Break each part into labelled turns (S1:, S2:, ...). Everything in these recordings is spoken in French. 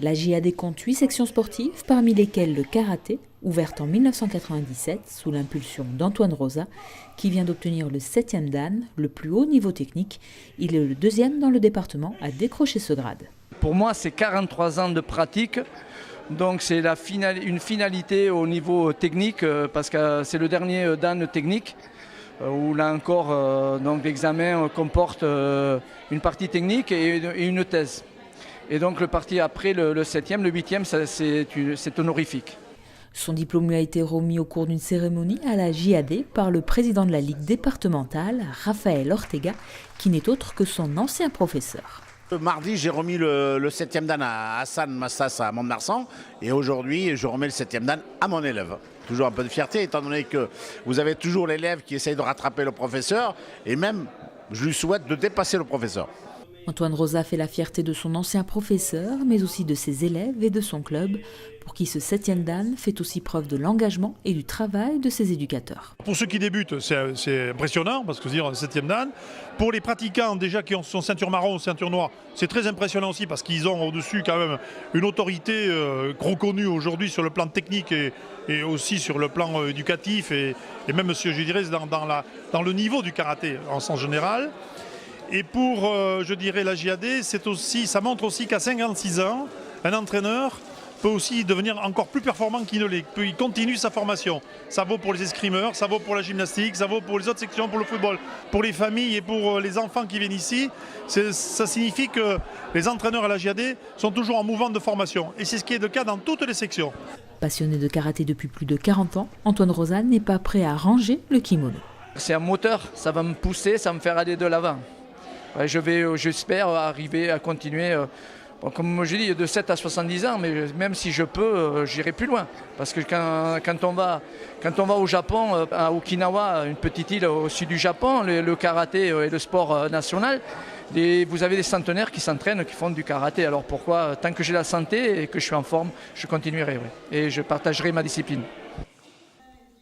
S1: La JAD compte 8 sections sportives, parmi lesquelles le karaté, ouverte en 1997 sous l'impulsion d'Antoine Rosa, qui vient d'obtenir le 7e dan, le plus haut niveau technique. Il est le 2e dans le département à décrocher ce grade.
S2: Pour moi, c'est 43 ans de pratique. Donc c'est une finalité au niveau technique, parce que c'est le dernier dan technique, où là encore l'examen comporte une partie technique et une thèse. Et donc le parti après le 7e, le 8e, c'est honorifique.
S1: Son diplôme lui a été remis au cours d'une cérémonie à la JAD par le président de la Ligue départementale, Raphaël Ortega, qui n'est autre que son ancien professeur.
S3: Mardi, j'ai remis le 7e dan à Hassan Massas à Mont-de-Marsan et aujourd'hui, je remets le 7e dan à mon élève. Toujours un peu de fierté, étant donné que vous avez toujours l'élève qui essaye de rattraper le professeur et même, je lui souhaite de dépasser le professeur.
S1: Antoine Rosa fait la fierté de son ancien professeur, mais aussi de ses élèves et de son club, pour qui ce 7e dan fait aussi preuve de l'engagement et du travail de ses éducateurs.
S4: Pour ceux qui débutent, c'est impressionnant, parce que dire un 7e dan. Pour les pratiquants déjà qui sont ceinture marron ou ceinture noire, c'est très impressionnant aussi, parce qu'ils ont au-dessus quand même une autorité reconnue aujourd'hui sur le plan technique et aussi sur le plan éducatif et même, je dirais, dans le niveau du karaté en sens général. Et pour, je dirais, la JAD, ça montre aussi qu'à 56 ans, un entraîneur peut aussi devenir encore plus performant qu'il ne l'est. Il continue sa formation. Ça vaut pour les escrimeurs, ça vaut pour la gymnastique, ça vaut pour les autres sections, pour le football, pour les familles et pour les enfants qui viennent ici. Ça signifie que les entraîneurs à la JAD sont toujours en mouvement de formation. Et c'est ce qui est le cas dans toutes les sections. Passionné
S1: de karaté depuis plus de 40 ans, Antoine Rosa n'est pas prêt à ranger le kimono.
S2: C'est un moteur, ça va me pousser, ça va me faire aller de l'avant. Ouais, j'espère arriver à continuer, comme je dis, de 7 à 70 ans, mais même si je peux, j'irai plus loin. Parce que quand on va au Japon, à Okinawa, une petite île au sud du Japon, le karaté est le sport national, vous avez des centenaires qui s'entraînent, qui font du karaté. Alors pourquoi, tant que j'ai la santé et que je suis en forme, je continuerai, ouais, et je partagerai ma discipline.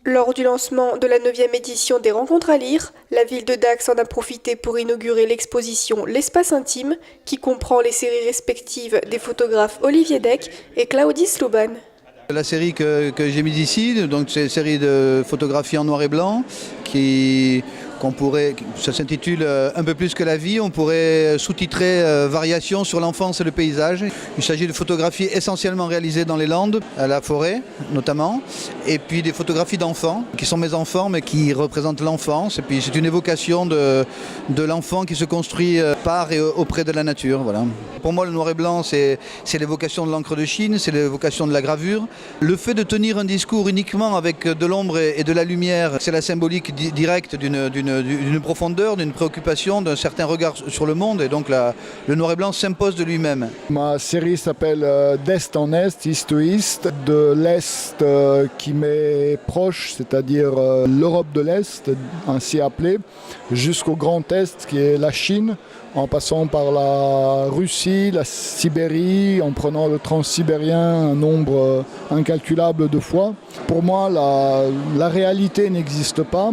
S5: Lors du lancement de la 9e édition des Rencontres à lire, la ville de Dax en a profité pour inaugurer l'exposition L'Espace Intime, qui comprend les séries respectives des photographes Olivier Deck et Claudie Sloban.
S6: La série que j'ai mise ici, donc c'est une série de photographies en noir et blanc ça s'intitule Un peu plus que la vie. On pourrait sous-titrer Variations sur l'enfance et le paysage. Il s'agit de photographies essentiellement réalisées dans les Landes, à la forêt notamment, et puis des photographies d'enfants, qui sont mes enfants, mais qui représentent l'enfance. Et puis c'est une évocation de l'enfant qui se construit par et auprès de la nature. Voilà. Pour moi, le noir et blanc, c'est l'évocation de l'encre de Chine, c'est l'évocation de la gravure. Le fait de tenir un discours uniquement avec de l'ombre et de la lumière, c'est la symbolique directe d'une profondeur, d'une préoccupation, d'un certain regard sur le monde, et donc le noir et blanc s'impose de lui-même.
S7: Ma série s'appelle d'Est en Est, East to East, de l'Est qui m'est proche, c'est-à-dire l'Europe de l'Est, ainsi appelée, jusqu'au Grand Est qui est la Chine, en passant par la Russie, la Sibérie, en prenant le transsibérien un nombre incalculable de fois. Pour moi, la réalité n'existe pas.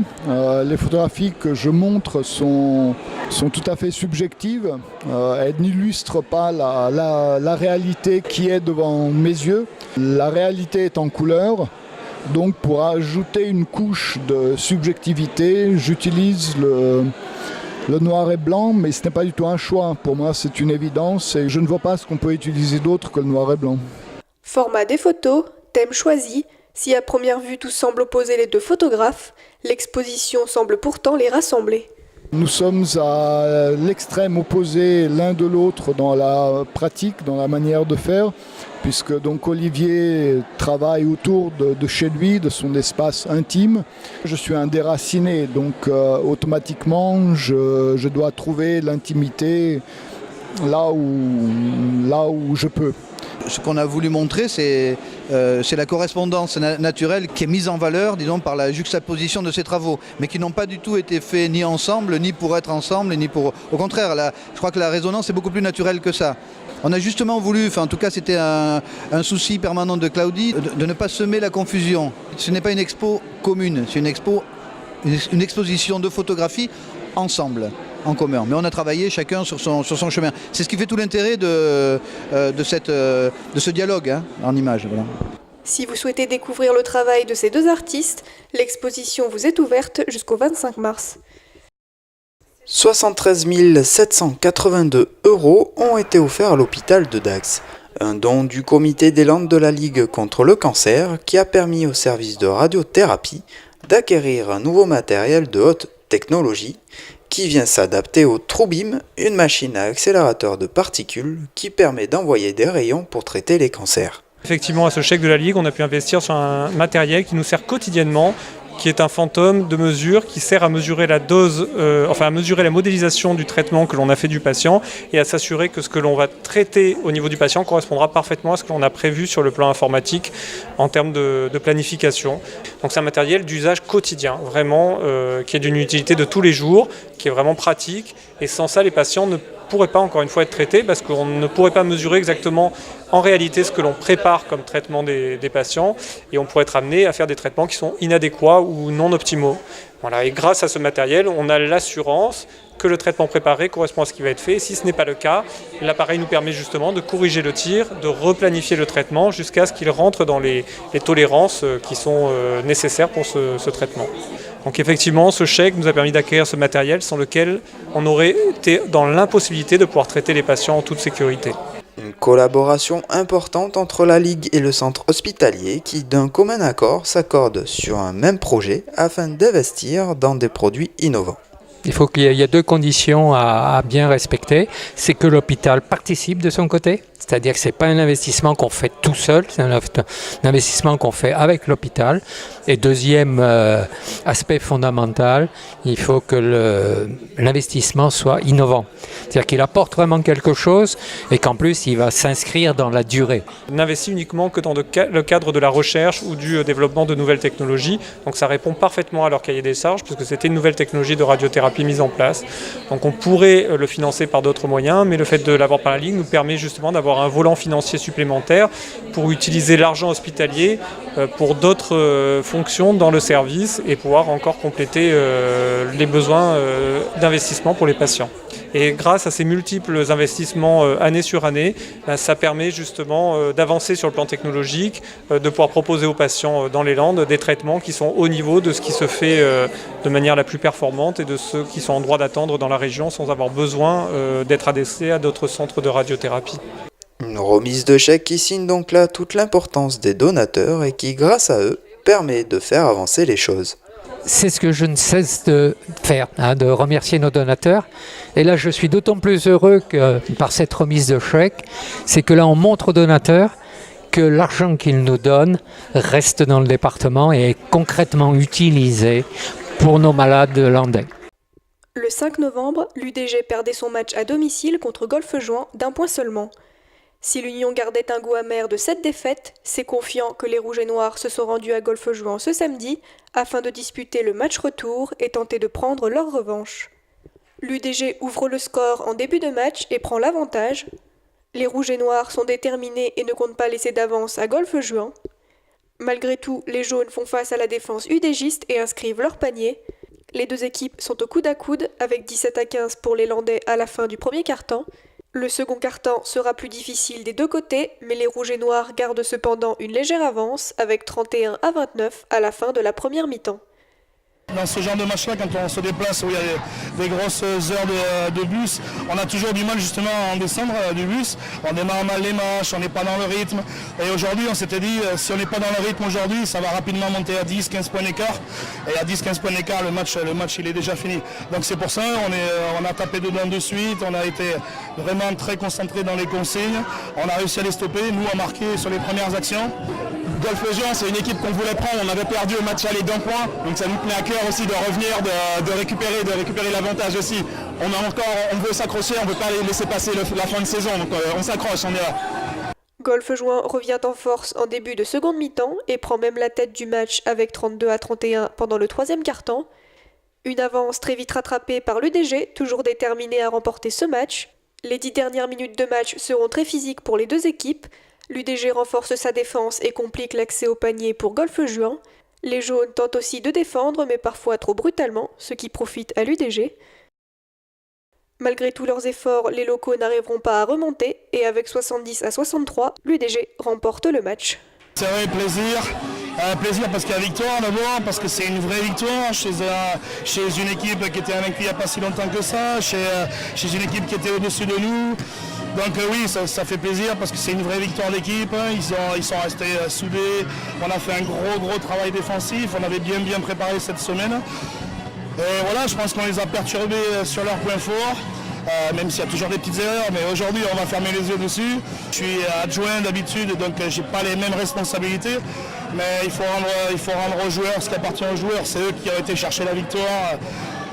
S7: Les photographies que je montre sont tout à fait subjectives. Elles n'illustrent pas la réalité qui est devant mes yeux. La réalité est en couleur. Donc pour ajouter une couche de subjectivité, j'utilise le noir et blanc, mais ce n'est pas du tout un choix. Pour moi, c'est une évidence et je ne vois pas ce qu'on peut utiliser d'autre que le noir et blanc.
S5: Format des photos, thème choisi. Si à première vue tout semble opposer les deux photographes, l'exposition semble pourtant les rassembler.
S7: Nous sommes à l'extrême opposé l'un de l'autre dans la pratique, dans la manière de faire, puisque donc Olivier travaille autour de chez lui, de son espace intime. Je suis un déraciné, donc automatiquement je dois trouver l'intimité là où je peux.
S6: Ce qu'on a voulu montrer, c'est la correspondance naturelle qui est mise en valeur, disons, par la juxtaposition de ces travaux, mais qui n'ont pas du tout été faits ni ensemble, ni pour être ensemble, ni pour... Au contraire, je crois que la résonance est beaucoup plus naturelle que ça. On a justement voulu, en tout cas c'était un souci permanent de Claudie, de ne pas semer la confusion. Ce n'est pas une expo commune, c'est une exposition de photographies ensemble. en commun. Mais on a travaillé chacun sur son chemin. C'est ce qui fait tout l'intérêt de ce dialogue en images. Voilà.
S5: Si vous souhaitez découvrir le travail de ces deux artistes, l'exposition vous est ouverte jusqu'au 25 mars.
S8: 73 782 € ont été offerts à l'hôpital de Dax. Un don du comité des Landes de la Ligue contre le cancer qui a permis au service de radiothérapie d'acquérir un nouveau matériel de haute technologie qui vient s'adapter au TrueBeam, une machine à accélérateur de particules qui permet d'envoyer des rayons pour traiter les cancers.
S9: Effectivement, à ce chèque de la Ligue, on a pu investir sur un matériel qui nous sert quotidiennement, qui est un fantôme de mesure qui sert à mesurer la dose, à mesurer la modélisation du traitement que l'on a fait du patient et à s'assurer que ce que l'on va traiter au niveau du patient correspondra parfaitement à ce que l'on a prévu sur le plan informatique en termes de planification. Donc c'est un matériel d'usage quotidien, vraiment, qui est d'une utilité de tous les jours, qui est vraiment pratique et sans ça les patients ne pourraient pas encore une fois être traités parce qu'on ne pourrait pas mesurer exactement en réalité ce que l'on prépare comme traitement des patients et on pourrait être amené à faire des traitements qui sont inadéquats ou non optimaux. Voilà. Et grâce à ce matériel, on a l'assurance que le traitement préparé correspond à ce qui va être fait. Et si ce n'est pas le cas, l'appareil nous permet justement de corriger le tir, de replanifier le traitement jusqu'à ce qu'il rentre dans les tolérances qui sont nécessaires pour ce traitement. Donc effectivement, ce chèque nous a permis d'acquérir ce matériel sans lequel on aurait été dans l'impossibilité de pouvoir traiter les patients en toute sécurité.
S8: Une collaboration importante entre la Ligue et le centre hospitalier qui, d'un commun accord, s'accordent sur un même projet afin d'investir dans des produits innovants.
S10: Il faut qu'il y ait deux conditions à bien respecter. C'est que l'hôpital participe de son côté, c'est-à-dire que ce n'est pas un investissement qu'on fait tout seul, c'est un investissement qu'on fait avec l'hôpital. Et deuxième aspect fondamental, il faut que l'investissement soit innovant. C'est-à-dire qu'il apporte vraiment quelque chose et qu'en plus il va s'inscrire dans la durée.
S9: On n'investit uniquement que dans le cadre de la recherche ou du développement de nouvelles technologies. Donc ça répond parfaitement à leur cahier des charges puisque c'était une nouvelle technologie de radiothérapie mise en place. Donc on pourrait le financer par d'autres moyens, mais le fait de l'avoir par la Ligue nous permet justement d'avoir un volant financier supplémentaire pour utiliser l'argent hospitalier pour d'autres fonctions dans le service et pouvoir encore compléter les besoins d'investissement pour les patients. Et grâce à ces multiples investissements année sur année, ça permet justement d'avancer sur le plan technologique, de pouvoir proposer aux patients dans les Landes des traitements qui sont au niveau de ce qui se fait de manière la plus performante et de ceux qui sont en droit d'attendre dans la région sans avoir besoin d'être adressés à d'autres centres de radiothérapie.
S8: Une remise de chèque qui signe donc là toute l'importance des donateurs et qui, grâce à eux, permet de faire avancer les choses.
S10: C'est ce que je ne cesse de faire, de remercier nos donateurs. Et là, je suis d'autant plus heureux que par cette remise de chèque, c'est que là, on montre aux donateurs que l'argent qu'ils nous donnent reste dans le département et est concrètement utilisé pour nos malades landais.
S5: Le 5 novembre, l'UDG perdait son match à domicile contre Golfe-Juan d'1 point seulement. Si l'Union gardait un goût amer de cette défaite, c'est confiant que les Rouges et Noirs se sont rendus à Golfe-Juan ce samedi afin de disputer le match retour et tenter de prendre leur revanche. L'UDG ouvre le score en début de match et prend l'avantage. Les Rouges et Noirs sont déterminés et ne comptent pas laisser d'avance à Golfe-Juan. Malgré tout, les Jaunes font face à la défense udégiste et inscrivent leur panier. Les deux équipes sont au coude à coude avec 17-15 pour les Landais à la fin du premier quart-temps. Le second quart-temps sera plus difficile des deux côtés, mais les Rouges et Noirs gardent cependant une légère avance avec 31-29 à la fin de la première mi-temps.
S11: Dans ce genre de match-là, quand on se déplace où il y a des grosses heures de bus, on a toujours du mal justement à en descendre du bus. On démarre mal les matchs, on n'est pas dans le rythme. Et aujourd'hui, on s'était dit, si on n'est pas dans le rythme aujourd'hui, ça va rapidement monter à 10-15 points d'écart. Et à 10-15 points d'écart, le match il est déjà fini. Donc c'est pour ça, on a tapé dedans de suite, on a été vraiment très concentré dans les consignes. On a réussi à les stopper, nous à marquer sur les premières actions. Golfe-Juan, c'est une équipe qu'on voulait prendre, on avait perdu au match aller d'1 point, donc ça nous tenait à cœur aussi de revenir, de récupérer l'avantage aussi. On veut s'accrocher, on ne veut pas laisser passer la fin de saison, donc on s'accroche, on est là.
S5: Golfe-Juan revient en force en début de seconde mi-temps et prend même la tête du match avec 32-31 pendant le troisième quart-temps. Une avance très vite rattrapée par l'UDG, toujours déterminé à remporter ce match. Les 10 dernières minutes de match seront très physiques pour les deux équipes. L'UDG renforce sa défense et complique l'accès au panier pour Golfe-Juan. Les jaunes tentent aussi de défendre, mais parfois trop brutalement, ce qui profite à l'UDG. Malgré tous leurs efforts, les locaux n'arriveront pas à remonter et avec 70-63, l'UDG remporte le match.
S11: C'est vrai, plaisir parce qu'il y a victoire d'abord, parce que c'est une vraie victoire chez une équipe qui était invaincue il n'y a pas si longtemps que ça, chez une équipe qui était au-dessus de nous. Donc oui, ça fait plaisir parce que c'est une vraie victoire d'équipe, ils sont restés soudés, on a fait un gros travail défensif, on avait bien préparé cette semaine. Et voilà, je pense qu'on les a perturbés sur leurs points forts. Même s'il y a toujours des petites erreurs, mais aujourd'hui on va fermer les yeux dessus. Je suis adjoint d'habitude, donc j'ai pas les mêmes responsabilités, mais il faut rendre aux joueurs ce qui appartient aux joueurs. C'est eux qui ont été chercher la victoire.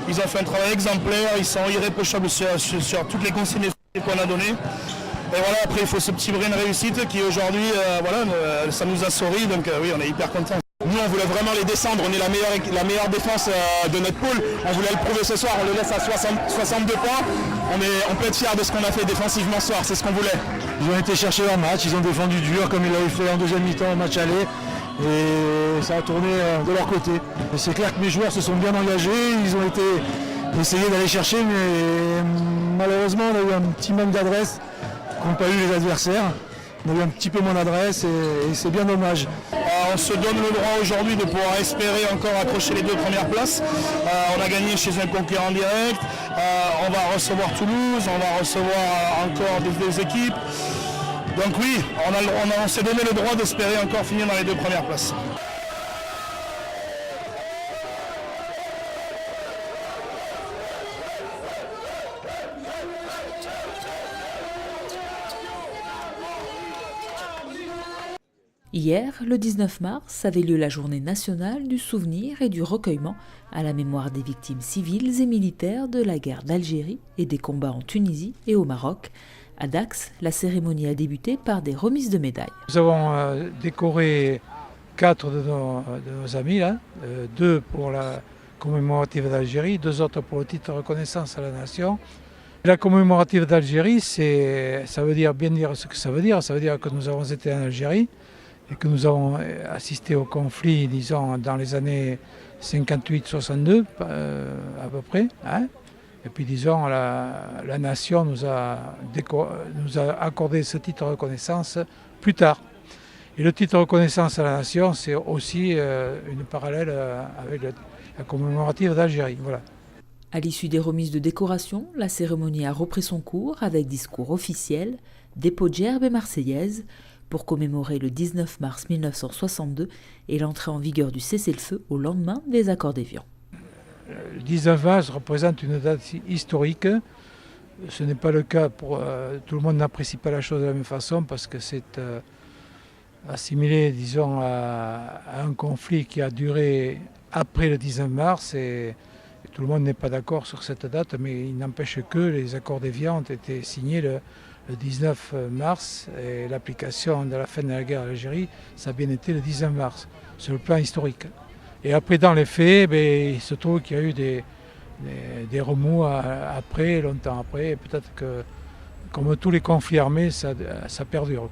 S11: Ils ont fait un travail exemplaire, ils sont irréprochables sur toutes les consignes qu'on a données. Et voilà, après il faut ce petit brin de réussite qui aujourd'hui, ça nous a souri, donc oui, on est hyper contents.
S12: Nous, on voulait vraiment les descendre. On est la meilleure défense de notre poule. On voulait le prouver ce soir. On le laisse à 62 points. On peut être fiers de ce qu'on a fait défensivement ce soir. C'est ce qu'on voulait.
S13: Ils ont été chercher leur match. Ils ont défendu dur comme ils l'avaient fait en deuxième mi-temps au match aller. Et ça a tourné de leur côté. Et c'est clair que mes joueurs se sont bien engagés. Ils ont essayé d'aller chercher, mais malheureusement, on a eu un petit manque d'adresse qu'ont pas eu les adversaires. On a eu un petit peu moins d'adresse et c'est bien dommage.
S11: On se donne le droit aujourd'hui de pouvoir espérer encore accrocher les 2 premières places. On a gagné chez un concurrent direct. On va recevoir Toulouse, on va recevoir encore des équipes. Donc oui, on s'est donné le droit d'espérer encore finir dans les 2 premières places.
S1: Hier, le 19 mars, avait lieu la journée nationale du souvenir et du recueillement à la mémoire des victimes civiles et militaires de la guerre d'Algérie et des combats en Tunisie et au Maroc. À Dax, la cérémonie a débuté par des remises de médailles.
S14: Nous avons décoré 4 de nos amis, là, 2 pour la commémorative d'Algérie, 2 autres pour le titre de reconnaissance à la nation. La commémorative d'Algérie, ça veut bien dire ce que ça veut dire. Ça veut dire que nous avons été en Algérie et que nous avons assisté au conflit, disons, dans les années 58-62, à peu près. Hein. Et puis, disons, la nation nous a accordé ce titre de reconnaissance plus tard. Et le titre de reconnaissance à la nation, c'est aussi une parallèle avec la commémorative d'Algérie. Voilà.
S1: À l'issue des remises de décoration, la cérémonie a repris son cours avec discours officiel, dépôt de gerbes et marseillaise, pour commémorer le 19 mars 1962 et l'entrée en vigueur du cessez-le-feu au lendemain des accords d'Évian.
S14: Le 19 mars représente une date historique. Ce n'est pas le cas pour... tout le monde n'apprécie pas la chose de la même façon parce que c'est assimilé, disons, à un conflit qui a duré après le 19 mars et tout le monde n'est pas d'accord sur cette date, mais il n'empêche que les accords d'Évian ont été signés le 19 mars et l'application de la fin de la guerre en Algérie, ça a bien été le 19 mars, sur le plan historique. Et après, dans les faits, il se trouve qu'il y a eu des remous après, longtemps après, et peut-être que, comme tous les conflits armés, ça perdure.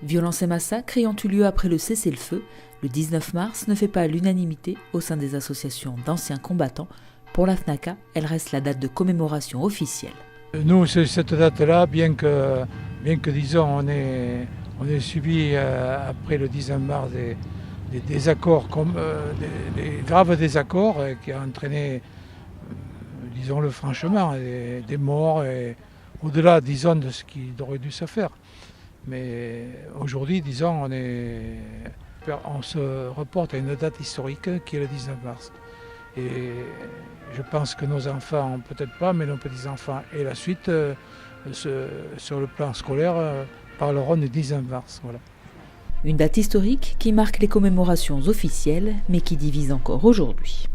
S1: Violences et massacres ayant eu lieu après le cessez-le-feu, le 19 mars ne fait pas l'unanimité au sein des associations d'anciens combattants. Pour la FNACA, elle reste la date de commémoration officielle.
S14: Nous, cette date-là, bien que disons, on ait subi après le 19 mars des désaccords, des graves désaccords qui ont entraîné, disons-le franchement, des morts, et au-delà, disons, de ce qui aurait dû se faire. Mais aujourd'hui, disons, on se reporte à une date historique qui est le 19 mars. Et je pense que nos enfants, peut-être pas, mais nos petits-enfants et la suite, sur le plan scolaire, parleront du 19 mars. Voilà.
S1: Une date historique qui marque les commémorations officielles, mais qui divise encore aujourd'hui.